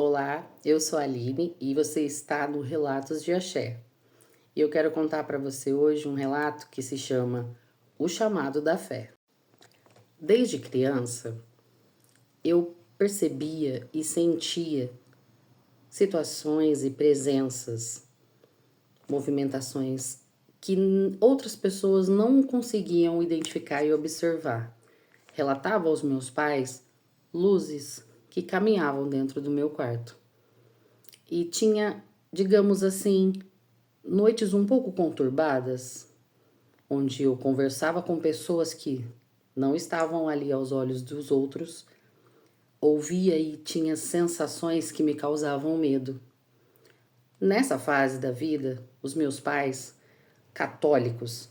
Olá, eu sou a Aline e você está no Relatos de Axé. E eu quero contar para você hoje um relato que se chama O Chamado da Fé. Desde criança, eu percebia e sentia situações e presenças, movimentações que outras pessoas não conseguiam identificar e observar. Relatava aos meus pais luzes que caminhavam dentro do meu quarto. E tinha, digamos assim, noites um pouco conturbadas, onde eu conversava com pessoas que não estavam ali aos olhos dos outros, ouvia e tinha sensações que me causavam medo. Nessa fase da vida, os meus pais, católicos,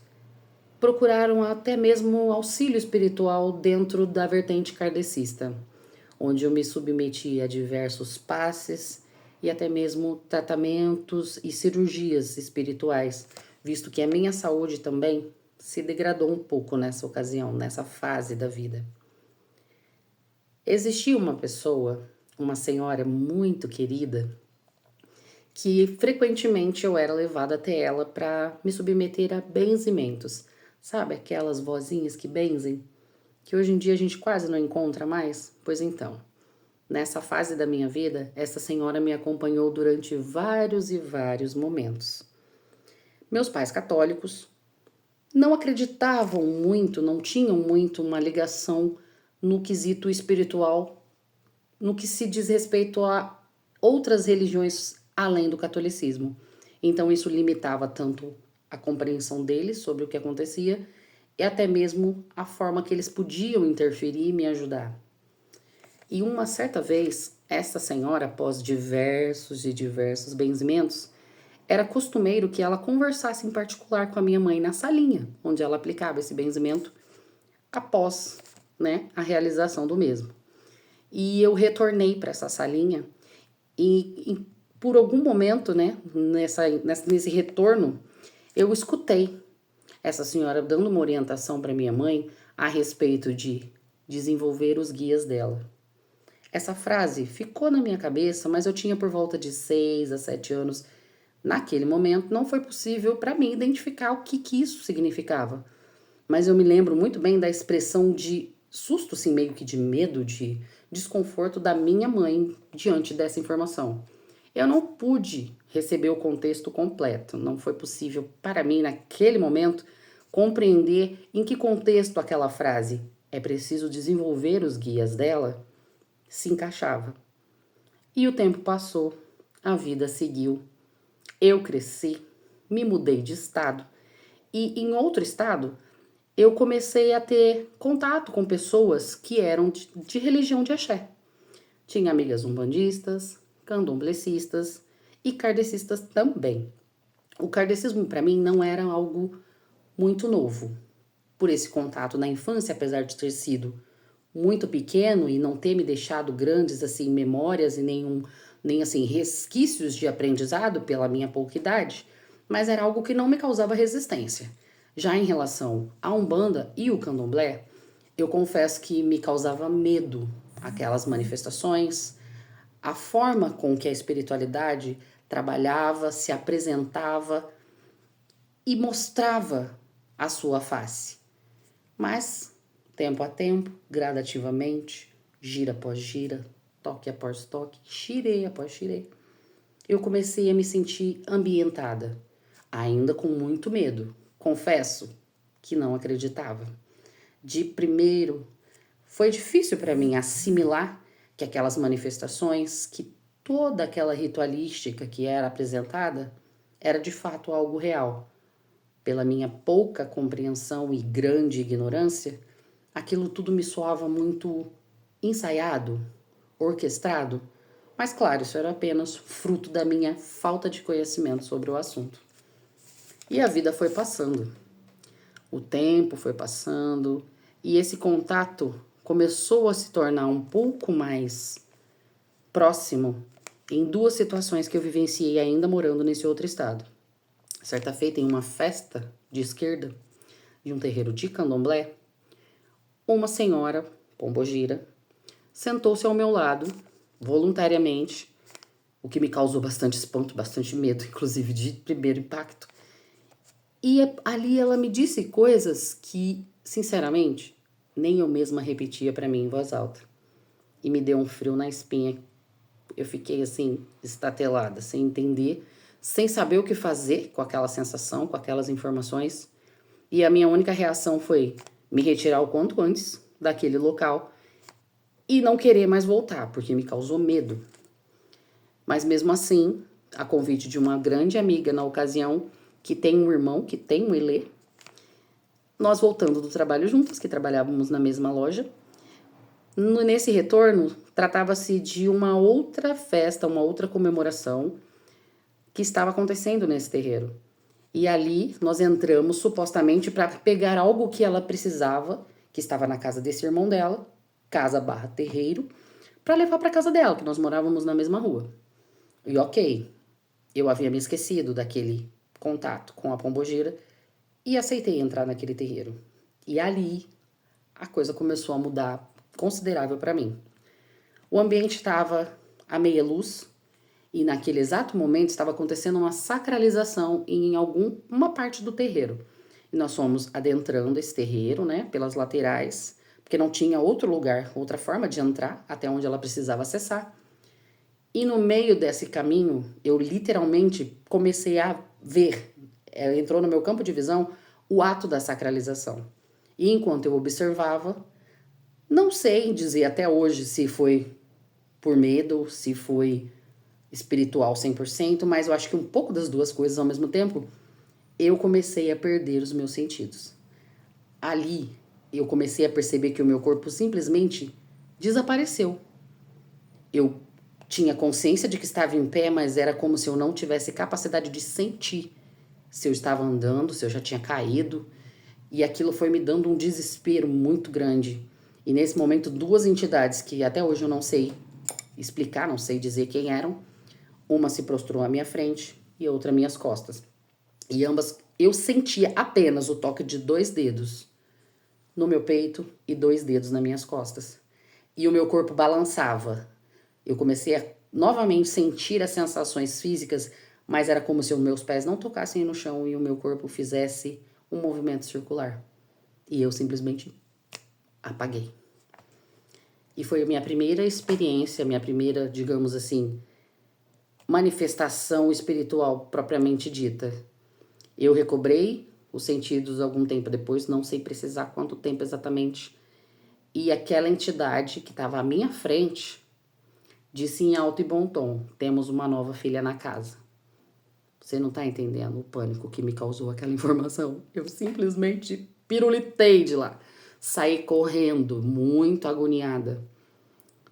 procuraram até mesmo auxílio espiritual dentro da vertente kardecista, onde eu me submeti a diversos passes e até mesmo tratamentos e cirurgias espirituais, visto que a minha saúde também se degradou um pouco nessa ocasião, nessa fase da vida. Existia uma pessoa, uma senhora muito querida, que frequentemente eu era levada até ela para me submeter a benzimentos. Sabe aquelas vozinhas que benzem? Que hoje em dia a gente quase não encontra mais? Pois então, nessa fase da minha vida, essa senhora me acompanhou durante vários e vários momentos. Meus pais católicos não acreditavam muito, não tinham muito uma ligação no quesito espiritual, no que se diz respeito a outras religiões além do catolicismo. Então isso limitava tanto a compreensão deles sobre o que acontecia e até mesmo a forma que eles podiam interferir e me ajudar. E uma certa vez, essa senhora, após diversos benzimentos, era costumeiro que ela conversasse em particular com a minha mãe na salinha, onde ela aplicava esse benzimento após, a realização do mesmo. E eu retornei para essa salinha e por algum momento, nesse retorno, eu escutei essa senhora dando uma orientação para minha mãe a respeito de desenvolver os guias dela. Essa frase ficou na minha cabeça, mas eu tinha por volta de 6 a 7 anos. Naquele momento, não foi possível para mim identificar o que isso significava. Mas eu me lembro muito bem da expressão de susto, assim, meio que de medo, de desconforto da minha mãe diante dessa informação. Eu não pude receber o contexto completo. Não foi possível para mim, naquele momento, compreender em que contexto aquela frase "é preciso desenvolver os guias dela" se encaixava. E o tempo passou, a vida seguiu. Eu cresci, me mudei de estado e em outro estado eu comecei a ter contato com pessoas que eram de religião de axé. Tinha amigas umbandistas, candomblecistas e kardecistas também. O kardecismo para mim não era algo muito novo. Por esse contato na infância, apesar de ter sido muito pequeno e não ter me deixado grandes assim memórias e nem assim resquícios de aprendizado pela minha pouca idade, mas era algo que não me causava resistência. Já em relação à Umbanda e o Candomblé, eu confesso que me causava medo aquelas manifestações, a forma com que a espiritualidade trabalhava, se apresentava e mostrava a sua face. Mas tempo a tempo, gradativamente, gira após gira, toque após toque, xirê após xirê, eu comecei a me sentir ambientada, ainda com muito medo. Confesso que não acreditava. De primeiro, foi difícil para mim assimilar que aquelas manifestações, que toda aquela ritualística que era apresentada, era de fato algo real. Pela minha pouca compreensão e grande ignorância, aquilo tudo me soava muito ensaiado, orquestrado, mas claro, isso era apenas fruto da minha falta de conhecimento sobre o assunto. E a vida foi passando, o tempo foi passando e esse contato começou a se tornar um pouco mais próximo em duas situações que eu vivenciei ainda morando nesse outro estado. Certa feita, em uma festa de esquerda de um terreiro de candomblé, uma senhora, pombogira, sentou-se ao meu lado, voluntariamente, o que me causou bastante espanto, bastante medo, inclusive de primeiro impacto. E ali ela me disse coisas que, sinceramente, nem eu mesma repetia para mim em voz alta. E me deu um frio na espinha. Eu fiquei assim, estatelada, sem entender, sem saber o que fazer com aquela sensação, com aquelas informações. E a minha única reação foi me retirar o quanto antes daquele local e não querer mais voltar, porque me causou medo. Mas mesmo assim, a convite de uma grande amiga na ocasião, que tem um irmão, que tem um Elê, nós voltando do trabalho juntas, que trabalhávamos na mesma loja. Nesse retorno, tratava-se de uma outra festa, uma outra comemoração que estava acontecendo nesse terreiro. E ali nós entramos supostamente para pegar algo que ela precisava, que estava na casa desse irmão dela, casa barra terreiro, para levar para casa dela, que nós morávamos na mesma rua. E ok, eu havia me esquecido daquele contato com a pombogira e aceitei entrar naquele terreiro. E ali a coisa começou a mudar considerável para mim. O ambiente estava à meia luz e naquele exato momento estava acontecendo uma sacralização em uma parte do terreiro. E nós fomos adentrando esse terreiro, né, pelas laterais, porque não tinha outro lugar, outra forma de entrar até onde ela precisava acessar. E no meio desse caminho, eu literalmente comecei a ver, entrou no meu campo de visão, o ato da sacralização. E enquanto eu observava, não sei dizer até hoje se foi por medo, se foi espiritual 100%, mas eu acho que um pouco das duas coisas ao mesmo tempo, eu comecei a perder os meus sentidos. Ali, eu comecei a perceber que o meu corpo simplesmente desapareceu. Eu tinha consciência de que estava em pé, mas era como se eu não tivesse capacidade de sentir se eu estava andando, se eu já tinha caído. E aquilo foi me dando um desespero muito grande. E nesse momento, duas entidades que até hoje eu não sei explicar, não sei dizer quem eram, uma se prostrou à minha frente e outra às minhas costas. E ambas, eu sentia apenas o toque de 2 dedos no meu peito e 2 dedos nas minhas costas. E o meu corpo balançava. Eu comecei a novamente sentir as sensações físicas, mas era como se os meus pés não tocassem no chão e o meu corpo fizesse um movimento circular. E eu simplesmente apaguei. E foi a minha primeira experiência, minha primeira, digamos assim, manifestação espiritual propriamente dita. Eu recobrei os sentidos algum tempo depois, não sei precisar quanto tempo exatamente. E aquela entidade que estava à minha frente disse em alto e bom tom: temos uma nova filha na casa. Você não tá entendendo o pânico que me causou aquela informação. Eu simplesmente pirulitei de lá. Saí correndo, muito agoniada.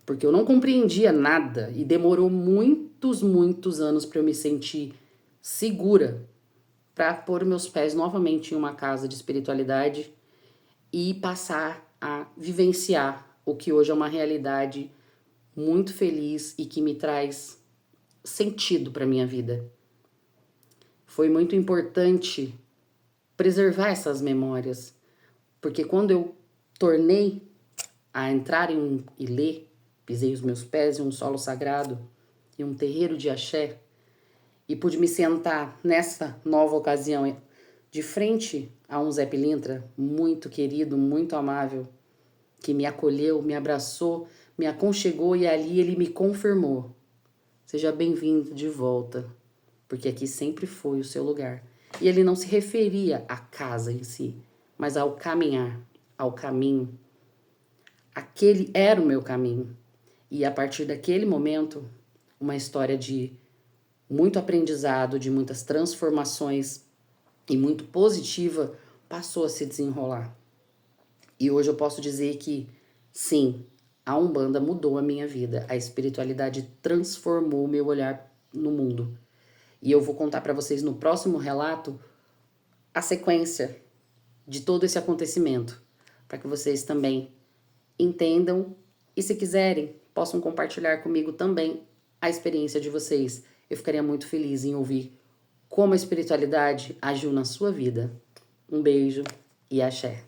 Porque eu não compreendia nada e demorou muitos anos para eu me sentir segura para pôr meus pés novamente em uma casa de espiritualidade e passar a vivenciar o que hoje é uma realidade muito feliz e que me traz sentido para minha vida. Foi muito importante preservar essas memórias, porque quando eu tornei a entrar em um ilê, pisei os meus pés em um solo sagrado, em um terreiro de axé, e pude me sentar nessa nova ocasião de frente a um Zé Pilintra muito querido, muito amável, que me acolheu, me abraçou, me aconchegou e ali ele me confirmou: seja bem-vindo de volta, porque aqui sempre foi o seu lugar. E ele não se referia à casa em si, mas ao caminhar, ao caminho. Aquele era o meu caminho. E a partir daquele momento, uma história de muito aprendizado, de muitas transformações e muito positiva passou a se desenrolar. E hoje eu posso dizer que, sim, a Umbanda mudou a minha vida. A espiritualidade transformou o meu olhar no mundo. E eu vou contar para vocês no próximo relato a sequência de todo esse acontecimento, para que vocês também entendam e, se quiserem, possam compartilhar comigo também a experiência de vocês. Eu ficaria muito feliz em ouvir como a espiritualidade agiu na sua vida. Um beijo e axé.